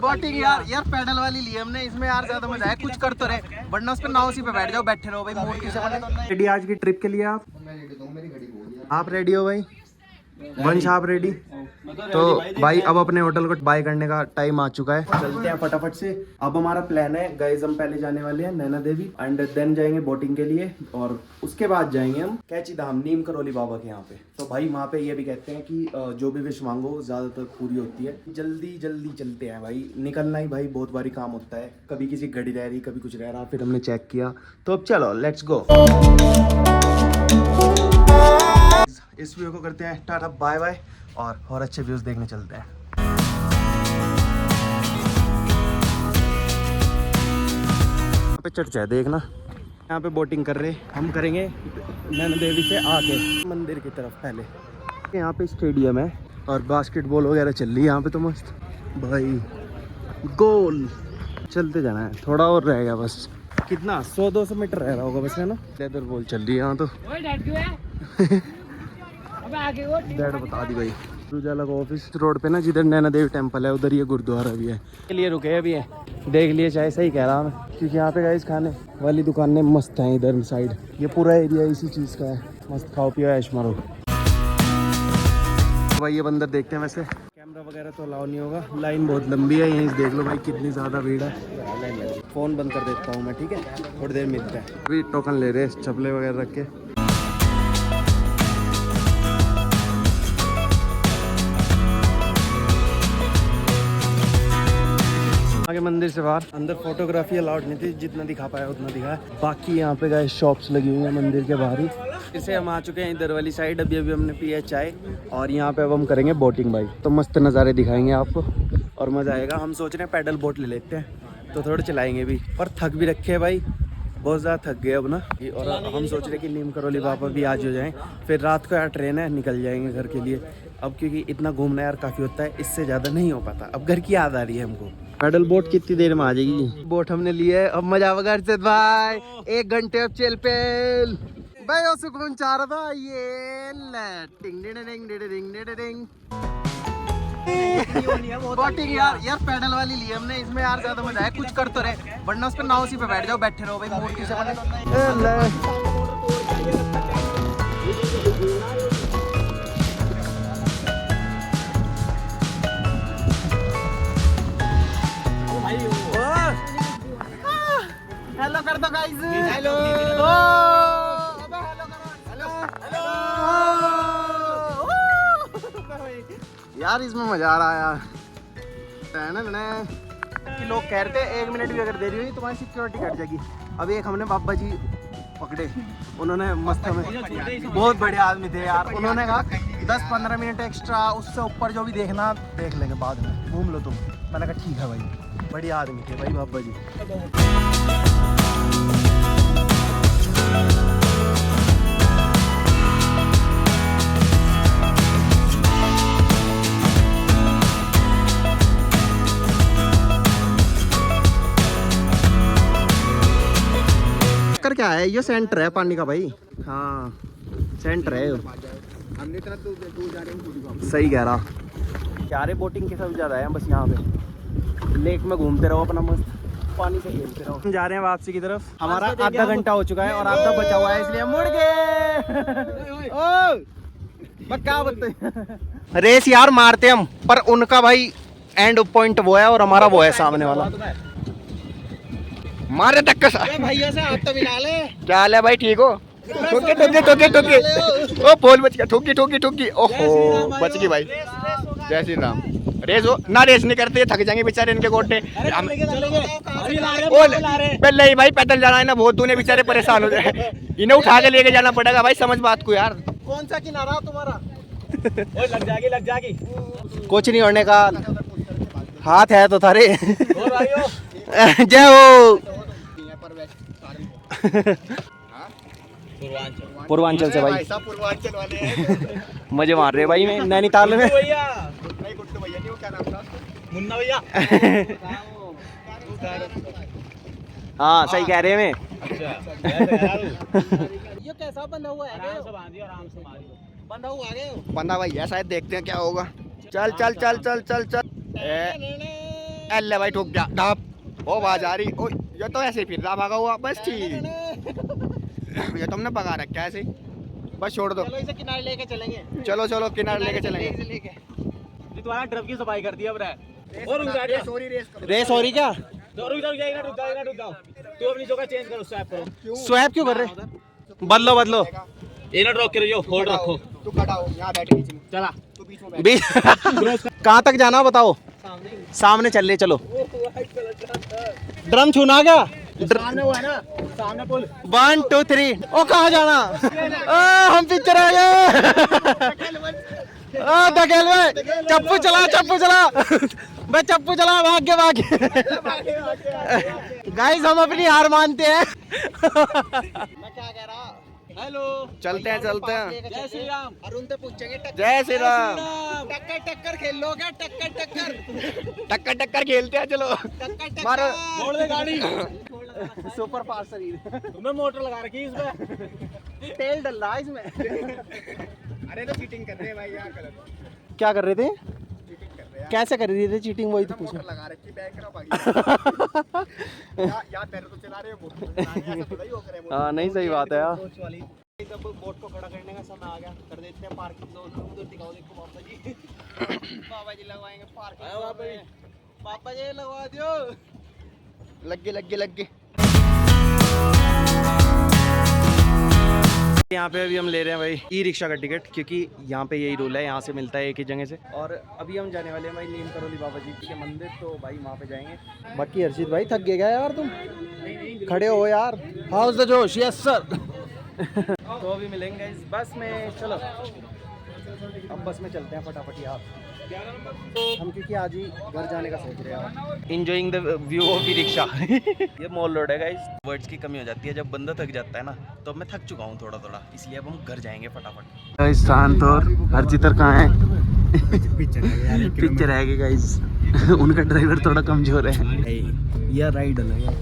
Boating यार यार pedal वाली ली हमने, इसमें यार ज्यादा मजा है, कुछ कर तो रहे, वरना उस पर नाव सी पे बैठ जाओ, बैठे रहो भाई, मूड किसे बने। रेडी आज की ट्रिप के लिए आप रेडी हो भाई? वंश आप रेडी? तो भाई अब अपने होटल को बाय करने का टाइम आ चुका है, चलते हैं फटाफट से। अब हमारा प्लान है गाइस, हम पहले जाने वाले हैं नैना देवी एंड देन जाएंगे बोटिंग के लिए, और उसके बाद जाएंगे हम कैची धाम नीम करौली बाबा के यहाँ पे। तो भाई वहाँ पे ये भी कहते हैं कि जो भी विश मांगो ज्यादातर पूरी होती है। जल्दी जल्दी चलते हैं भाई, निकलना ही भाई बहुत बारी काम होता है, कभी किसी घड़ी रह रही, कभी कुछ रह रहा, फिर हमने चेक किया, तो अब चलो लेट्स गो। इस वीडियो को करते हैं टाटा बाय बाय, और अच्छे व्यूज देखने चलते हैं। यहाँ पे चर्चा है देखना, यहाँ पे बोटिंग कर रहे, हम करेंगे नैना देवी से आके मंदिर की तरफ। पहले यहाँ पे स्टेडियम है और बास्केटबॉल वगैरह चल रही है यहाँ पे, तो मस्त भाई गोल। चलते जाना है, थोड़ा और रहेगा बस, कितना 100-200 मीटर रह रहा होगा बस, है ना। लेदर बॉल चल रही है यहाँ तो। डैड बता दी भाई, उजाला का ऑफिस रोड पे ना, जिधर नैना देवी टेम्पल है उधर ये गुरुद्वारा भी है, के लिए रुके अभी है, देख लिए चाहे, सही कह रहा हूँ, क्योंकि यहाँ पे गाइस खाने वाली दुकानें मस्त हैं इधर साइड, ये पूरा एरिया इसी चीज़ का है, मस्त खाओ पियो ऐश मारो। भाई ये बंदर देखते हैं, वैसे कैमरा वगैरह तो अलाउ नहीं होगा, लाइन बहुत लंबी है, यहीं देख लो भाई कितनी ज़्यादा भीड़ है। फ़ोन बंद कर देता हूँ मैं, ठीक है, थोड़ी देर मिलता है। अभी टोकन ले रहे हैं, चपले वगैरह रख के। आगे मंदिर से बाहर, अंदर फोटोग्राफी अलाउड नहीं थी, जितना दिखा पाया उतना दिखा। बाकी यहाँ पे गाइस शॉप्स लगी हुई हैं मंदिर के बाहर ही। इससे हम आ चुके हैं इधर वाली साइड, अभी हमने पी है चाय, और यहाँ पे अब हम करेंगे बोटिंग भाई, तो मस्त नज़ारे दिखाएंगे आपको और मज़ा आएगा। हम सोच रहे हैं पैडल बोट ले लेते हैं, तो थोड़े चलाएंगे भी, पर थक भी रखे हैं भाई, बहुत ज़्यादा थक गए अब ना। और हम सोच रहे हैं कि नीम करौली बाबा भी आज हो जाएं, फिर रात को यार ट्रेन है, निकल जाएंगे घर के लिए। अब क्योंकि इतना घूमना यार काफ़ी होता है, इससे ज़्यादा नहीं हो पाता, अब घर की याद आ रही है हमको। पैडल बोट कितनी देर में आ जाएगी? बोट हमने ली है, अब मजा आएगा घर से भाई, 1 घंटे अब चल पेल भाई, और सुकून चाह रहा था ये टिंग डिंग डिंग डिंग डिंग डिंग। बोटिंग यार पैडल वाली ली हमने, इसमें यार ज्यादा मजा है, कुछ कर तो रहे, वरना उस पर नाव सी पे बैठ जाओ, बैठे रहो भाई, मूड किसे बने। हेलो कर दो गाइस, हेलो अबे हेलो करो, हेलो यार, इसमें मजा आ रहा है यार। कि लोग कह रहे थे 1 मिनट भी अगर देरी हुई तुम्हारी सिक्योरिटी कट जाएगी। अभी एक हमने बाबा जी पकड़े, उन्होंने मस्त हमें, बहुत बढ़िया आदमी थे यार, उन्होंने कहा 10-15 मिनट एक्स्ट्रा, उससे ऊपर जो भी देखना देख लेंगे बाद में, घूम लो तुम। मैंने कहा ठीक है भाई, बढ़िया आदमी थे भाई बाबा जी। कर क्या है, ये सेंटर है पानी का भाई, हाँ सेंटर है, सही कह रहा। क्या रे बोटिंग के सब ज़्यादा है बस, यहाँ पे लेक में घूमते रहो अपना, मस्त पानी से खेलते रहो। हम जा रहे हैं वापसी की तरफ, हमारा आधा घंटा हो चुका है और आधा बचा हुआ है, इसलिए मुड़ गए। ओ क्या बोलते, रेस यार मारते हम, पर उनका भाई एंड पॉइंट वो है और हमारा वो है सामने वाला। मारे टक्कर भैया से, हाथ तो मिला ले। क्या हाल है भाई, ठीक हो? ठोके ठोके ठोके ठोके, ओ पोल बच गया, ठोकी ठोकी ठोकी, ओहो बच गई भाई, जय श्री राम। रेस हो ना, रेस नहीं करते, थक जाएंगे बेचारे इनके गोटे। पहले ही भाई पैदल जाना है ना, बहुत दूर बेचारे परेशान हो जाए, इन्हें उठा के लेके जाना पड़ेगा भाई, समझ बात को यार। कौन सा किनारा तुम्हारा? लग जाएगी लग जाएगी, कुछ नहीं होने का, हाथ है तो थारे। जय हो। पूर्वांचल से भाई, पूर्वांचल वाले मजे मार रहे भाई में नैनीताल में। मुन्ना भैया हाँ सही कह रहे हैं मैं। ये कैसा बंधा हुआ है? बंधा हुआ है, बंधा भैया शायद, देखते हैं क्या होगा। चल चल चल चल चल चल, अल्ले भाई ठोक गया ढाप। ओ आवाज आ रही। ओ ये तो ऐसे ही फिर रहा भागा हुआ बस ठीक। ये तुमने पका रखा है ऐसे ही। बस छोड़ दो। चलो इसे किनारे लेके चलेंगे। चलो चलो किनारे लेके चलेंगे। तुम्हारा ट्रक की सफाई कर दिया ब्रा। और रेस हो रही क्या? रुक जाओ। तू अपनी जगह चेंज करो, स्वैप करो। स्वैप क्यों कर रहे? बदलो। ये ना ड्रॉप करो, होल्ड रखो। तू खड़ा हो यहाँ बैठ बीच में। चला तू बीच में बैठ। कहाँ तक जाना बताओ? सामने चल ले चलो। ड्रम छूना क्या? सामने वो है ना, सामने पुल। 1 2 3। ओ कहाँ जाना? हम पिक्चर आ गए। धकेल भाई, चप्पू चला मैं चप्पू चला, भाग के गाइस हम अपनी हार मानते हैं। मैं क्या कह रहा? हेलो, चलते हैं जय श्री राम। अरुण से पूछेंगे जय श्री राम। टक्कर खेल लोगे? टक्कर खेलते हैं चलो। मारो मोड़ दे गाड़ी। सुपर फास्ट शरीर। तुमने मोटर लगा रखी है इसमें। तेल डल रहा है इसमें। अरे तो चीटिंग कर रहे हैं भाई यार। गलत क्या कर रहे थे? चीटिंग कर रहे हैं। कैसे कर रही थी चीटिंग? वही तो पूछा। मोटर लगा रखी बैक करो भागी। यार पैर तो चला रहे हो मोटर चला रहे हैं, ऐसा थोड़ा ही हो करे। हाँ नहीं सही बात है यार। जब बोट को खड़ा करने का समय आ गया, कर देते हैं पार्किंग। उधर दिखाओ, देखो पापा जी। बाबा जी लगवाएंगे पार्किंग। पापा जी लगवा दियो। लग गए। यहाँ पे अभी हम ले रहे हैं भाई ई रिक्शा का टिकट, क्योंकि यहाँ पे यही रूल है, यहाँ से मिलता है एक ही जगह से। और अभी हम जाने वाले हैं भाई नीम करोली बाबा जी के मंदिर, तो भाई वहाँ पे जाएंगे। बाकी हर्षित भाई थक गए यार तुम, खड़े हो यार। हाउस द जोश, यस सर। तो अभी मिलेंगे इस बस में। चलो अब बस में चलते हैं फटाफट यार हम, क्योंकि आज ही घर जाने का सोच रहे हैं। Enjoying the view of e rickshaw. ये मॉल रोड है गाइस। वर्ड्स की कमी हो जाती है जब बंदा थक जाता है ना, तो मैं थक चुका हूँ थोड़ा, इसलिए अब हम घर जाएंगे फटाफट। शांत और हरचितर कहाँ है? पिक्चर है गाइस। उनका ड्राइवर थोड़ा कमजोर है। यह राइड अलग है।